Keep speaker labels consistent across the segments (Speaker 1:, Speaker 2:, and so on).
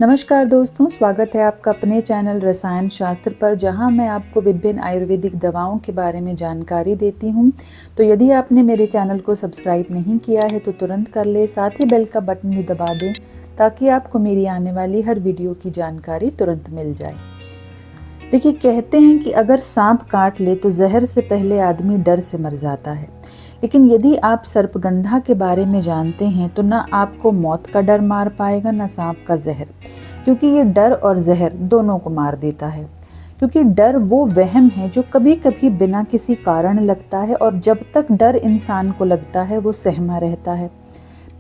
Speaker 1: नमस्कार दोस्तों, स्वागत है आपका अपने चैनल रसायन शास्त्र पर, जहां मैं आपको विभिन्न आयुर्वेदिक दवाओं के बारे में जानकारी देती हूं। तो यदि आपने मेरे चैनल को सब्सक्राइब नहीं किया है तो तुरंत कर ले, साथ ही बेल का बटन भी दबा दें ताकि आपको मेरी आने वाली हर वीडियो की जानकारी तुरंत मिल जाए। देखिए, कहते हैं कि अगर सांप काट ले तो जहर से पहले आदमी डर से मर जाता है, लेकिन यदि आप सर्पगंधा के बारे में जानते हैं तो ना आपको मौत का डर मार पाएगा ना सांप का जहर, क्योंकि ये डर और जहर दोनों को मार देता है। क्योंकि डर वो वहम है जो कभी कभी बिना किसी कारण लगता है, और जब तक डर इंसान को लगता है वो सहमा रहता है।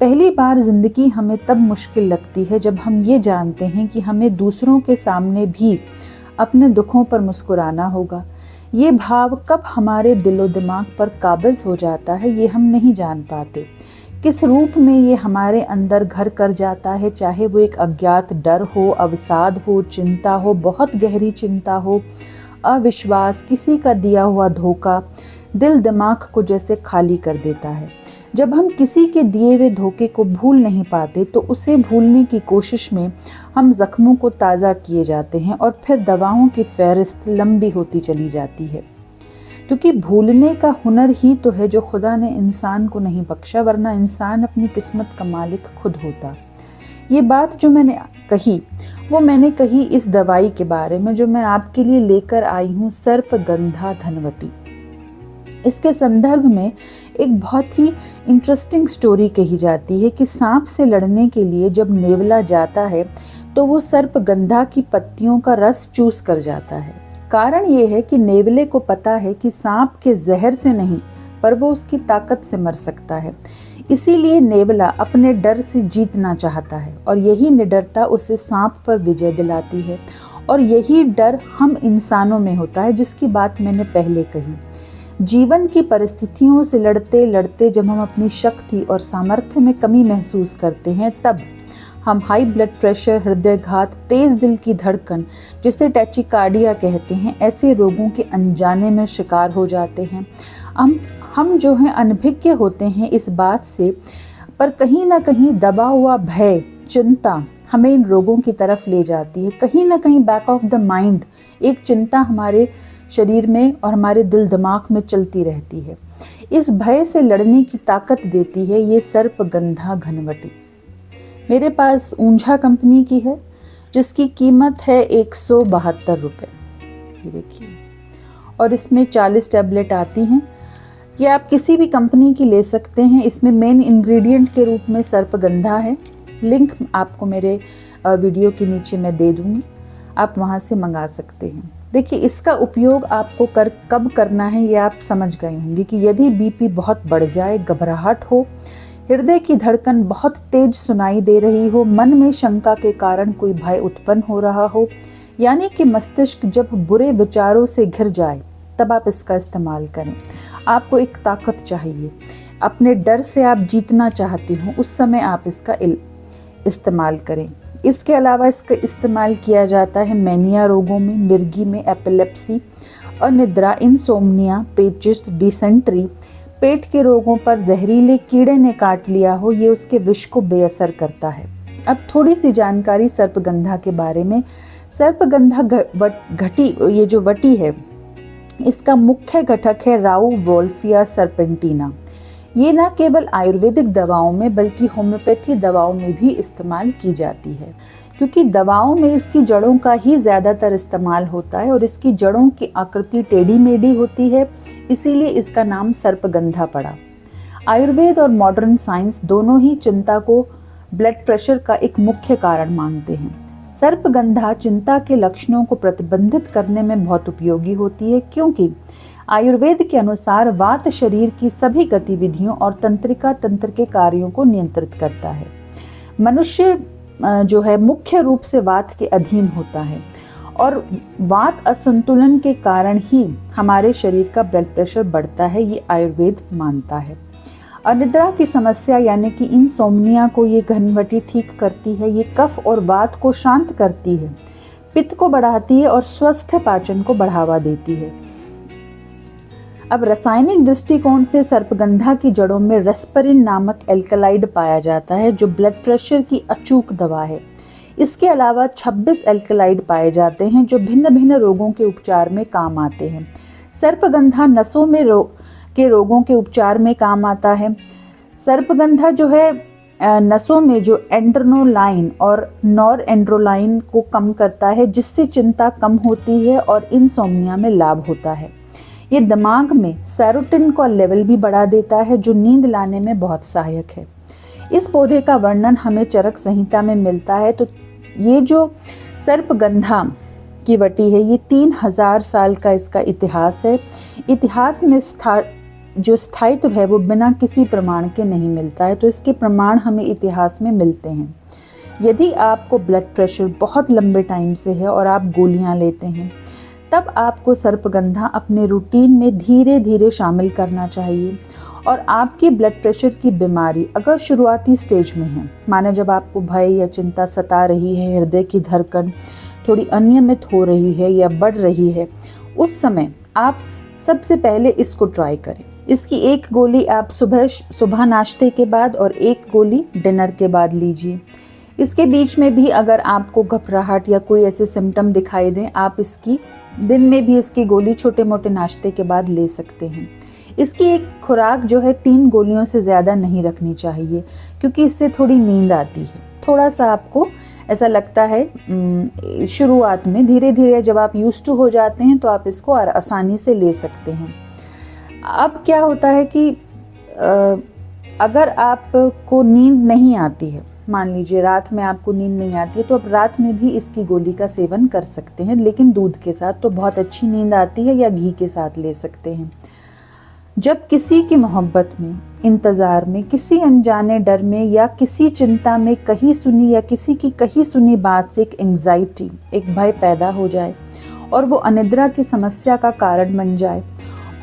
Speaker 1: पहली बार जिंदगी हमें तब मुश्किल लगती है जब हम ये जानते हैं कि हमें दूसरों के सामने भी अपने दुखों पर मुस्कुराना होगा। ये भाव कब हमारे दिलो दिमाग पर काबिज हो जाता है ये हम नहीं जान पाते। किस रूप में ये हमारे अंदर घर कर जाता है, चाहे वो एक अज्ञात डर हो, अवसाद हो, चिंता हो, बहुत गहरी चिंता हो, अविश्वास, किसी का दिया हुआ धोखा, दिल दिमाग को जैसे खाली कर देता है। जब हम किसी के दिए हुए धोखे को भूल नहीं पाते तो उसे भूलने की कोशिश में हम जख्मों को ताज़ा किए जाते हैं, और फिर दवाओं की फहरिस्त लंबी होती चली जाती है। क्योंकि भूलने का हुनर ही तो है जो खुदा ने इंसान को नहीं बख्शा, वरना इंसान अपनी किस्मत का मालिक खुद होता। ये बात जो मैंने कही वो मैंने कही इस दवाई के बारे में जो मैं आपके लिए लेकर आई हूँ, सर्पगंधा धनवटी। इसके संदर्भ में एक बहुत ही इंटरेस्टिंग स्टोरी कही जाती है कि सांप से लड़ने के लिए जब नेवला जाता है तो वो सर्पगंधा की पत्तियों का रस चूस कर जाता है। कारण ये है कि नेवले को पता है कि सांप के जहर से नहीं पर वो उसकी ताकत से मर सकता है। इसीलिए नेवला अपने डर से जीतना चाहता है, और यही निडरता उसे सांप पर विजय दिलाती है। और यही डर हम इंसानों में होता है, जिसकी बात मैंने पहले कही। जीवन की परिस्थितियों से लड़ते लड़ते जब हम अपनी शक्ति और सामर्थ्य में कमी महसूस करते हैं, तब हम हाई ब्लड प्रेशर, हृदयघात, तेज दिल की धड़कन, जिसे टैचिकार्डिया कहते हैं, ऐसे रोगों के अनजाने में शिकार हो जाते हैं। हम जो हैं अनभिज्ञ होते हैं इस बात से, पर कहीं ना कहीं दबा हुआ भय, चिंता हमें इन रोगों की तरफ ले जाती है। कहीं ना कहीं बैक ऑफ द माइंड एक चिंता हमारे शरीर में और हमारे दिल दिमाग में चलती रहती है। इस भय से लड़ने की ताकत देती है ये सर्पगंधा घनवटी। मेरे पास ऊंझा कंपनी की है, जिसकी कीमत है 172 रुपये। ये देखिए, और इसमें 40 टैबलेट आती हैं। ये आप किसी भी कंपनी की ले सकते हैं। इसमें मेन इंग्रेडिएंट के रूप में सर्पगंधा है। लिंक आपको मेरे वीडियो के नीचे मैं दे दूंगी, आप वहाँ से मंगा सकते हैं। देखिए, इसका उपयोग आपको कब करना है ये आप समझ गए होंगे कि यदि बीपी बहुत बढ़ जाए, घबराहट हो, हृदय की धड़कन बहुत तेज सुनाई दे रही हो, मन में शंका के कारण कोई भय उत्पन्न हो रहा हो, यानी कि मस्तिष्क जब बुरे विचारों से घिर जाए, तब आप इसका इस्तेमाल करें। आपको एक ताकत चाहिए, अपने डर से आप जीतना चाहते हो, उस समय आप इसका इस्तेमाल करें। इसके अलावा इसका इस्तेमाल किया जाता है मैनिया रोगों में, मिर्गी में, एपिलेप्सी, अनिद्रा, इंसोम्निया, पेचिस, डिसेंट्री, पेट के रोगों पर जहरीले कीड़े ने काट लिया हो, ये उसके विष को बेअसर करता है। अब थोड़ी सी जानकारी सर्पगंधा के बारे में। सर्पगंधा घटी, ये जो वटी है, इसका मुख्य घटक है राउ वोल्फिया सर्पेंटिना। ये न केवल आयुर्वेदिक दवाओं में बल्कि होम्योपैथी दवाओं में भी इस्तेमाल की जाती है, क्योंकि दवाओं में इसकी जड़ों का ही ज़्यादातर इस्तेमाल होता है, और इसकी जड़ों की आकृति टेढ़ी मेढ़ी होती है, इसीलिए इसका नाम सर्पगंधा पड़ा। आयुर्वेद और मॉडर्न साइंस दोनों ही चिंता को ब्लड प्रेशर का एक मुख्य कारण मानते हैं। सर्पगंधा चिंता के लक्षणों को प्रतिबंधित करने में बहुत उपयोगी होती है, क्योंकि आयुर्वेद के अनुसार वात शरीर की सभी गतिविधियों और तंत्रिका तंत्र के कार्यों को नियंत्रित करता है। मनुष्य जो है मुख्य रूप से वात के अधीन होता है, और वात असंतुलन के कारण ही हमारे शरीर का ब्लड प्रेशर बढ़ता है, ये आयुर्वेद मानता है। अनिद्रा की समस्या यानी कि इंसोम्निया को ये घनवटी ठीक करती है। ये कफ और वात को शांत करती है, पित्त को बढ़ाती है और स्वस्थ पाचन को बढ़ावा देती है। अब रासायनिक दृष्टिकोण से सर्पगंधा की जड़ों में रेस्परिन नामक एल्कलाइड पाया जाता है, जो ब्लड प्रेशर की अचूक दवा है। इसके अलावा 26 एल्कलाइड पाए जाते हैं जो भिन्न भिन्न रोगों के उपचार में काम आते हैं। सर्पगंधा नसों में के रोगों के उपचार में काम आता है। सर्पगंधा जो है नसों में जो एंड्रोलाइन और नॉरएड्रेनालाइन को कम करता है, जिससे चिंता कम होती है और इंसोम्निया में लाभ होता है। ये दिमाग में सेरोटोनिन का लेवल भी बढ़ा देता है जो नींद लाने में बहुत सहायक है। इस पौधे का वर्णन हमें चरक संहिता में मिलता है। तो ये जो सर्पगंधा की वटी है, ये 3000 साल का इसका इतिहास है। इतिहास में जो स्थायित्व है वो बिना किसी प्रमाण के नहीं मिलता है, तो इसके प्रमाण हमें इतिहास में मिलते हैं। यदि आपको ब्लड प्रेशर बहुत लंबे टाइम से है और आप गोलियां लेते हैं, तब आपको सर्पगंधा अपने रूटीन में धीरे धीरे शामिल करना चाहिए। और आपकी ब्लड प्रेशर की बीमारी अगर शुरुआती स्टेज में है, माना जब आपको भय या चिंता सता रही है, हृदय की धड़कन थोड़ी अनियमित हो रही है या बढ़ रही है, उस समय आप सबसे पहले इसको ट्राई करें। इसकी एक गोली आप सुबह नाश्ते के बाद और एक गोली डिनर के बाद लीजिए। इसके बीच में भी अगर आपको घबराहट या कोई ऐसे सिम्टम दिखाई दें, आप इसकी दिन में भी इसकी गोली छोटे मोटे नाश्ते के बाद ले सकते हैं। इसकी एक खुराक जो है 3 गोलियों से ज़्यादा नहीं रखनी चाहिए, क्योंकि इससे थोड़ी नींद आती है। थोड़ा सा आपको ऐसा लगता है शुरुआत में, धीरे धीरे जब आप यूज्ड टू हो जाते हैं तो आप इसको आसानी से ले सकते हैं। अब क्या होता है कि अगर आपको नींद नहीं आती है, मान लीजिए रात में आपको नींद नहीं आती है, तो आप रात में भी इसकी गोली का सेवन कर सकते हैं, लेकिन दूध के साथ तो बहुत अच्छी नींद आती है, या घी के साथ ले सकते हैं। जब किसी की मोहब्बत में, इंतज़ार में, किसी अनजाने डर में या किसी चिंता में कही सुनी या किसी की कही सुनी बात से एक एंग्जाइटी, एक भय पैदा हो जाए और वो अनिद्रा की समस्या का कारण बन जाए,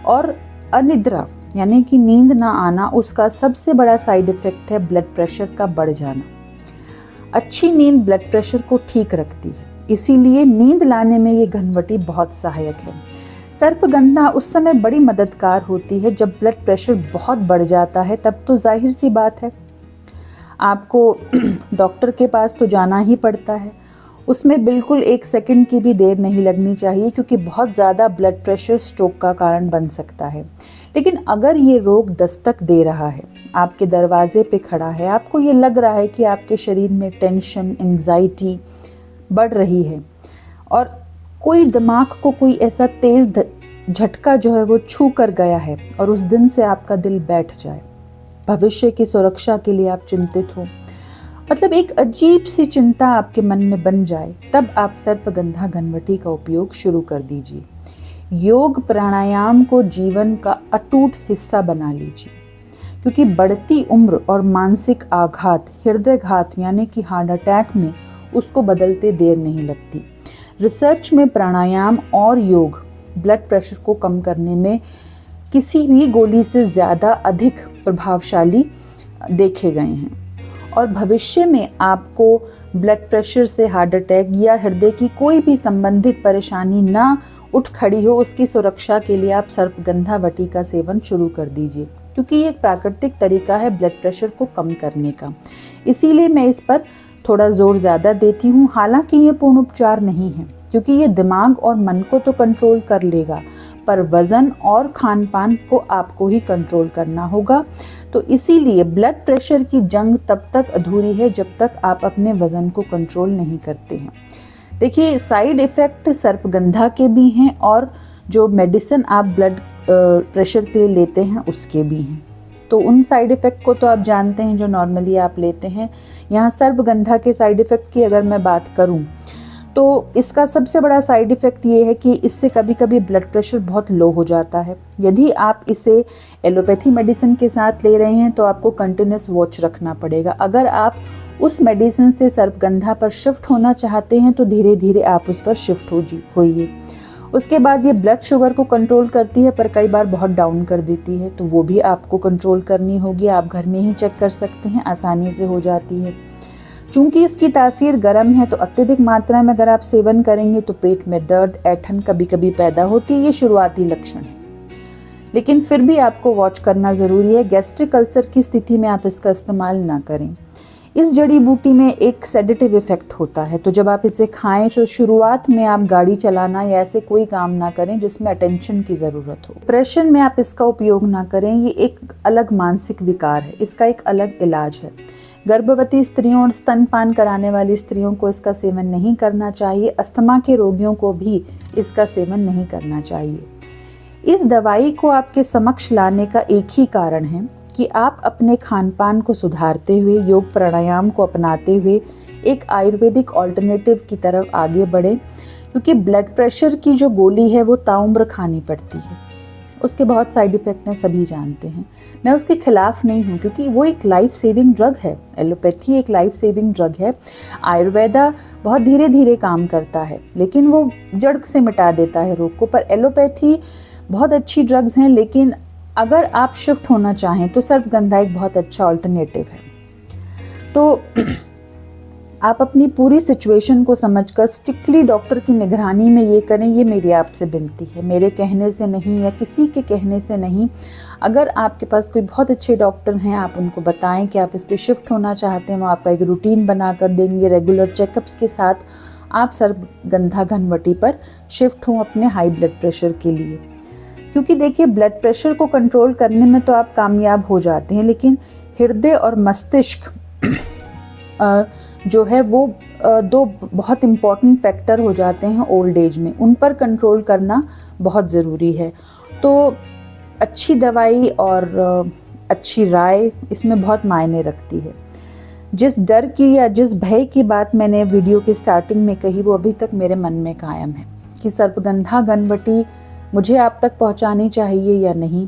Speaker 1: और अनिद्रा यानी कि नींद ना आना, उसका सबसे बड़ा साइड इफ़ेक्ट है ब्लड प्रेशर का बढ़ जाना। अच्छी नींद ब्लड प्रेशर को ठीक रखती है, इसीलिए नींद लाने में ये घनवटी बहुत सहायक है। सर्पगंधा उस समय बड़ी मददगार होती है जब ब्लड प्रेशर बहुत बढ़ जाता है, तब तो जाहिर सी बात है आपको डॉक्टर के पास तो जाना ही पड़ता है। उसमें बिल्कुल 1 सेकंड की भी देर नहीं लगनी चाहिए, क्योंकि बहुत ज़्यादा ब्लड प्रेशर स्ट्रोक का कारण बन सकता है। लेकिन अगर ये रोग दस्तक दे रहा है, आपके दरवाजे पे खड़ा है, आपको ये लग रहा है कि आपके शरीर में टेंशन, एंग्जाइटी बढ़ रही है, और कोई दिमाग को कोई ऐसा तेज़ झटका जो है वो छू कर गया है, और उस दिन से आपका दिल बैठ जाए, भविष्य की सुरक्षा के लिए आप चिंतित हो, मतलब एक अजीब सी चिंता आपके मन में बन जाए, तब आप सर्पगंधा घनवटी का उपयोग शुरू कर दीजिए। योग प्राणायाम को जीवन का अटूट हिस्सा बना लीजिए, क्योंकि बढ़ती उम्र और मानसिक आघात, हृदयघात यानी कि हार्ट अटैक में उसको बदलते देर नहीं लगती। रिसर्च में प्राणायाम और योग ब्लड प्रेशर को कम करने में किसी भी गोली से ज़्यादा अधिक प्रभावशाली देखे गए हैं, और भविष्य में आपको ब्लड प्रेशर से हार्ट अटैक या हृदय की कोई भी संबंधित परेशानी ना उठ खड़ी हो, उसकी सुरक्षा के लिए आप सर्पगंधा वटी का सेवन शुरू कर दीजिए, क्योंकि ये एक प्राकृतिक तरीका है ब्लड प्रेशर को कम करने का। इसीलिए मैं इस पर थोड़ा जोर ज़्यादा देती हूँ। हालांकि ये पूर्ण उपचार नहीं है, क्योंकि ये दिमाग और मन को तो कंट्रोल कर लेगा, पर वज़न और खान पान को आपको ही कंट्रोल करना होगा। तो इसीलिए ब्लड प्रेशर की जंग तब तक अधूरी है जब तक आप अपने वज़न को कंट्रोल नहीं करते हैं। देखिए, साइड इफ़ेक्ट सर्पगंधा के भी हैं, और जो मेडिसिन आप ब्लड प्रेशर के लिए लेते हैं उसके भी हैं। तो उन साइड इफ़ेक्ट को तो आप जानते हैं जो नॉर्मली आप लेते हैं। यहाँ सर्पगंधा के साइड इफ़ेक्ट की अगर मैं बात करूँ, तो इसका सबसे बड़ा साइड इफ़ेक्ट ये है कि इससे कभी कभी ब्लड प्रेशर बहुत लो हो जाता है। यदि आप इसे एलोपैथी मेडिसिन के साथ ले रहे हैं तो आपको कंटिन्यूस वॉच रखना पड़ेगा। अगर आप उस मेडिसिन से सर्पगंधा पर शिफ्ट होना चाहते हैं तो धीरे धीरे आप उस पर शिफ्ट होइए। उसके बाद ये ब्लड शुगर को कंट्रोल करती है, पर कई बार बहुत डाउन कर देती है, तो वो भी आपको कंट्रोल करनी होगी। आप घर में ही चेक कर सकते हैं, आसानी से हो जाती है। चूँकि इसकी तासीर गर्म है, तो अत्यधिक मात्रा में अगर आप सेवन करेंगे तो पेट में दर्द, ऐंठन कभी कभी पैदा होती है। ये शुरुआती लक्षण है, लेकिन फिर भी आपको वॉच करना ज़रूरी है। गैस्ट्रिक अल्सर की स्थिति में आप इसका इस्तेमाल ना करें। इस जड़ी बूटी में एक सेडेटिव इफ़ेक्ट होता है, तो जब आप इसे खाएं तो शुरुआत में आप गाड़ी चलाना या ऐसे कोई काम ना करें जिसमें अटेंशन की ज़रूरत हो। डिप्रेशन में आप इसका उपयोग ना करें, ये एक अलग मानसिक विकार है, इसका एक अलग इलाज है। गर्भवती स्त्रियों और स्तनपान कराने वाली स्त्रियों को इसका सेवन नहीं करना चाहिए। अस्थमा के रोगियों को भी इसका सेवन नहीं करना चाहिए। इस दवाई को आपके समक्ष लाने का एक ही कारण है कि आप अपने खान पान को सुधारते हुए, योग प्राणायाम को अपनाते हुए एक आयुर्वेदिक ऑल्टरनेटिव की तरफ आगे बढ़ें, क्योंकि ब्लड प्रेशर की जो गोली है वो ताउम्र खानी पड़ती है, उसके बहुत साइड इफ़ेक्ट हैं, सभी जानते हैं। मैं उसके खिलाफ नहीं हूँ, क्योंकि वो एक लाइफ सेविंग ड्रग है। एलोपैथी एक लाइफ सेविंग ड्रग है। आयुर्वेदा बहुत धीरे धीरे काम करता है, लेकिन वो जड़ से मिटा देता है रोग को। पर एलोपैथी बहुत अच्छी ड्रग्स हैं, लेकिन अगर आप शिफ्ट होना चाहें तो सर्पगंधा एक बहुत अच्छा ऑल्टरनेटिव है। तो आप अपनी पूरी सिचुएशन को समझकर स्ट्रिक्टली डॉक्टर की निगरानी में ये करें, ये मेरी आपसे विनती है, मेरे कहने से नहीं या किसी के कहने से नहीं। अगर आपके पास कोई बहुत अच्छे डॉक्टर हैं, आप उनको बताएं कि आप इस पर शिफ्ट होना चाहते हैं, वो आपका एक रूटीन बना कर देंगे। रेगुलर चेकअप्स के साथ आप सर्पगंधा घनवटी पर शिफ्ट हों अपने हाई ब्लड प्रेशर के लिए। क्योंकि देखिए, ब्लड प्रेशर को कंट्रोल करने में तो आप कामयाब हो जाते हैं, लेकिन हृदय और मस्तिष्क जो है वो दो बहुत इम्पॉर्टेंट फैक्टर हो जाते हैं ओल्ड एज में, उन पर कंट्रोल करना बहुत ज़रूरी है। तो अच्छी दवाई और अच्छी राय इसमें बहुत मायने रखती है। जिस डर की या जिस भय की बात मैंने वीडियो की स्टार्टिंग में कही, वो अभी तक मेरे मन में कायम है कि सर्पगंधा घनवटी मुझे आप तक पहुंचानी चाहिए या नहीं।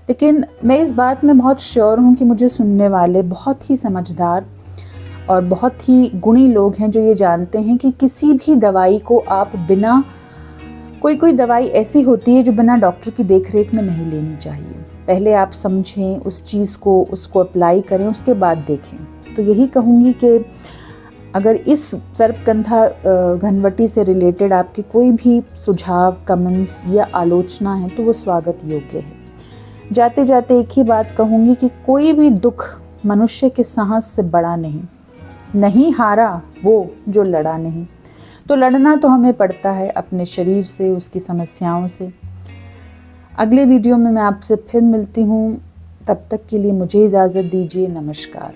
Speaker 1: लेकिन मैं इस बात में बहुत श्योर हूं कि मुझे सुनने वाले बहुत ही समझदार और बहुत ही गुणी लोग हैं, जो ये जानते हैं कि किसी भी दवाई को आप बिना, कोई दवाई ऐसी होती है जो बिना डॉक्टर की देखरेख में नहीं लेनी चाहिए। पहले आप समझें उस चीज़ को, उसको अप्लाई करें, उसके बाद देखें। तो यही कहूँगी कि अगर इस सर्पगंधा घनवटी से रिलेटेड आपके कोई भी सुझाव, कमेंट्स या आलोचना है तो वो स्वागत योग्य है। जाते जाते एक ही बात कहूँगी कि कोई भी दुख मनुष्य के साहस से बड़ा नहीं हारा वो जो लड़ा नहीं। तो लड़ना तो हमें पड़ता है अपने शरीर से, उसकी समस्याओं से। अगले वीडियो में मैं आपसे फिर मिलती हूँ, तब तक के लिए मुझे इजाज़त दीजिए। नमस्कार।